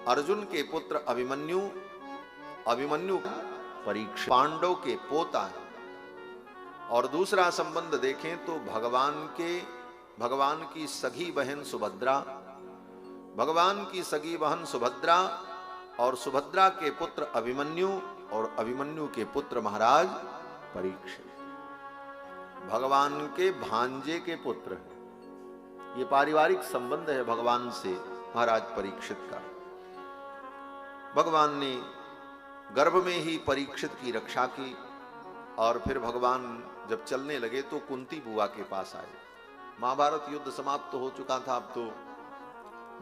अर्जुन के पुत्र अभिमन्यु, अभिमन्यु परीक्षित पांडव के पोता है। और दूसरा संबंध देखें तो भगवान की सगी बहन सुभद्रा, भगवान की सगी बहन सुभद्रा और सुभद्रा के पुत्र अभिमन्यु और अभिमन्यु के पुत्र महाराज परीक्षित, भगवान के भांजे के पुत्र हैं। ये पारिवारिक संबंध है भगवान से महाराज परीक्षित का। भगवान ने गर्भ में ही परीक्षित की रक्षा की और फिर भगवान जब चलने लगे तो कुंती बुआ के पास आए। महाभारत युद्ध समाप्त तो हो चुका था, अब तो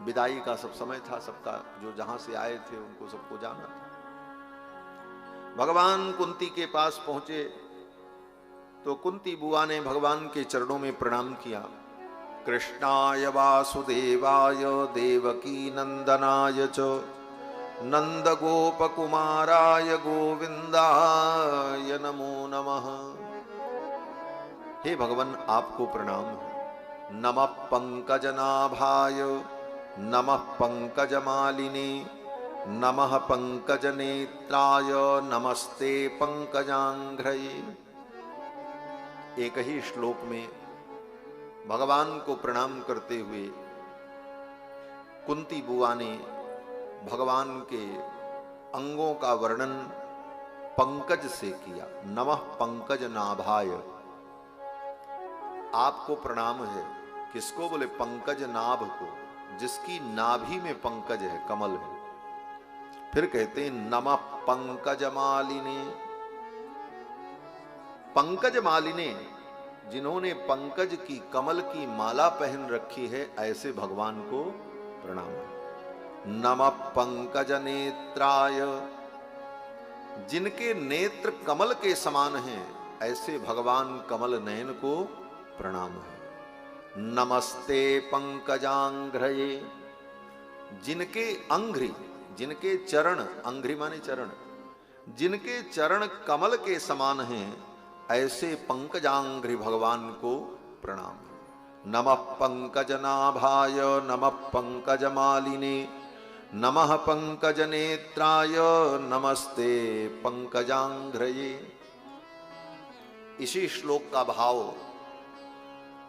विदाई का सब समय था सबका, जो जहां से आए थे उनको सबको जाना था। भगवान कुंती के पास पहुंचे तो कुंती बुआ ने भगवान के चरणों में प्रणाम किया। कृष्णाय वासुदेवाय देवकी नंदनाय च नंद गोप कुमाराय गोविंदाय नमो नमः। हे भगवान आपको प्रणाम है। नमः पंकजनाभाय नमः पंकजमालिने नमः पंकजनेत्राय नमस्ते पंकजांघ्रये। एक ही श्लोक में भगवान को प्रणाम करते हुए कुंती बुआ ने भगवान के अंगों का वर्णन पंकज से किया। नमः पंकज नाभाय, आपको प्रणाम है। किसको? बोले पंकज नाभ को, जिसकी नाभि में पंकज है, कमल है। फिर कहते हैं नमः पंकज मालिने, पंकज मालिने, जिन्होंने पंकज की कमल की माला पहन रखी है, ऐसे भगवान को प्रणाम है। नमः पंकज नेत्राय, जिनके नेत्र कमल के समान हैं, ऐसे भगवान कमल नयन को प्रणाम है। नमस्ते पंकजांघ्रये, जिनके अंघ्रि, जिनके चरण, अंघ्रि माने चरण, जिनके चरण कमल के समान हैं, ऐसे पंकजांघ्रि भगवान को प्रणाम। नमः पंकजनाभाय नमः पंकजमालिने नमः पंकजनेत्राय नमस्ते पंकजांघ्रये। इसी श्लोक का भाव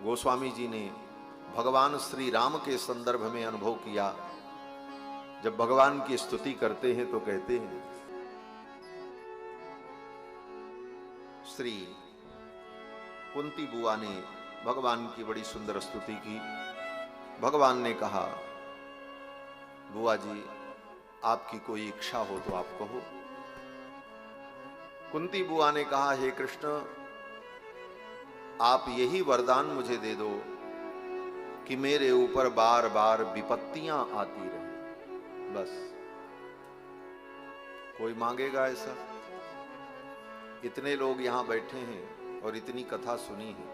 गोस्वामी जी ने भगवान श्री राम के संदर्भ में अनुभव किया। जब भगवान की स्तुति करते हैं तो कहते हैं, श्री कुंती बुआ ने भगवान की बड़ी सुंदर स्तुति की। भगवान ने कहा, बुआ जी आपकी कोई इच्छा हो तो आप कहो। कुंती बुआ ने कहा, हे कृष्ण आप यही वरदान मुझे दे दो कि मेरे ऊपर बार बार विपत्तियां आती रहे, बस। कोई मांगेगा ऐसा? इतने लोग यहां बैठे हैं और इतनी कथा सुनी है,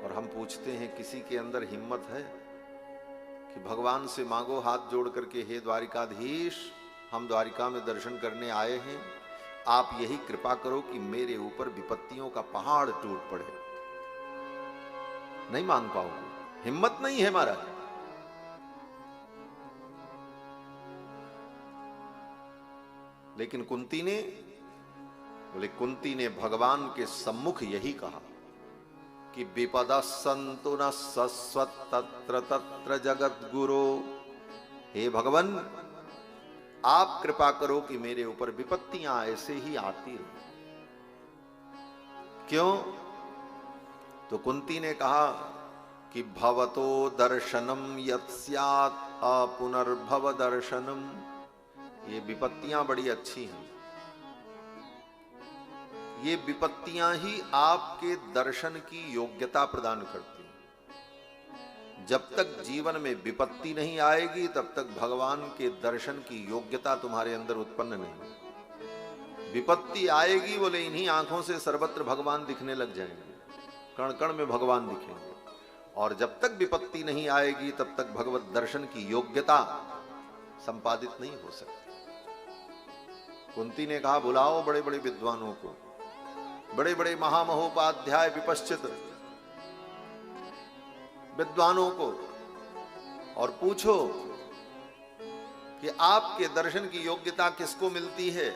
और हम पूछते हैं किसी के अंदर हिम्मत है कि भगवान से मांगो हाथ जोड़ करके, हे द्वारिकाधीश हम द्वारिका में दर्शन करने आए हैं, आप यही कृपा करो कि मेरे ऊपर विपत्तियों का पहाड़ टूट पड़े। नहीं मांग पाओगे, हिम्मत नहीं है महाराज। लेकिन कुंती ने, बोले कुंती ने भगवान के सम्मुख यही कहा कि विपदा संतु न सस्वत तत्र तत्र जगत गुरु। हे भगवान आप कृपा करो कि मेरे ऊपर विपत्तियां ऐसे ही आती रहे। क्यों? तो कुंती ने कहा कि भवतो दर्शनम यत् स्यात् अपुनर्भव दर्शनम। ये विपत्तियां बड़ी अच्छी हैं, ये विपत्तियां ही आपके दर्शन की योग्यता प्रदान करती हैं। जब तक जीवन में विपत्ति नहीं आएगी तब तक भगवान के दर्शन की योग्यता तुम्हारे अंदर उत्पन्न नहीं। विपत्ति आएगी, बोले इन्हीं आंखों से सर्वत्र भगवान दिखने लग जाएंगे, कण कण में भगवान दिखेंगे। और जब तक विपत्ति नहीं आएगी तब तक भगवत दर्शन की योग्यता संपादित नहीं हो सकती। कुंती ने कहा, बुलाओ बड़े बड़े विद्वानों को, बड़े बड़े महामहोपाध्याय विपश्चित विद्वानों को, और पूछो कि आपके दर्शन की योग्यता किसको मिलती है,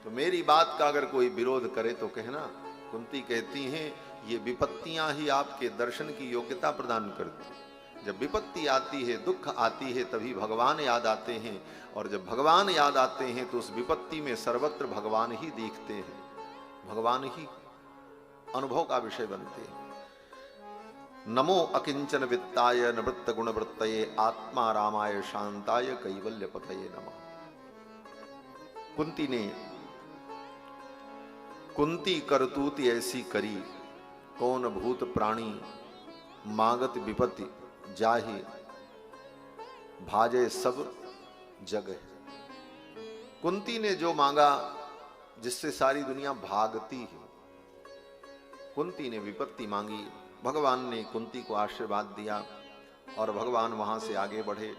तो मेरी बात का अगर कोई विरोध करे तो कहना। कुंती कहती हैं ये विपत्तियां ही आपके दर्शन की योग्यता प्रदान करती। जब विपत्ति आती है, दुख आती है, तभी भगवान याद आते हैं, और जब भगवान याद आते हैं तो उस विपत्ति में सर्वत्र भगवान ही दिखते हैं, भगवान ही अनुभव का विषय बनते हैं। नमो अकिंचन वित्ताय निवृत्त गुण वृत्तये आत्मा रामाय शांताय कैवल्य पतये नमः। कुंती करतूति ऐसी करी, कौन भूत प्राणी मागत विपत्ति जाहि, भाजे सब जग है। कुंती ने जो मांगा जिससे सारी दुनिया भागती है, कुंती ने विपत्ति मांगी, भगवान ने कुंती को आशीर्वाद दिया और भगवान वहां से आगे बढ़े।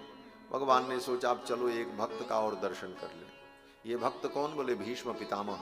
भगवान ने सोचा अब चलो एक भक्त का और दर्शन कर ले। ये भक्त कौन? बोले भीष्म पितामह।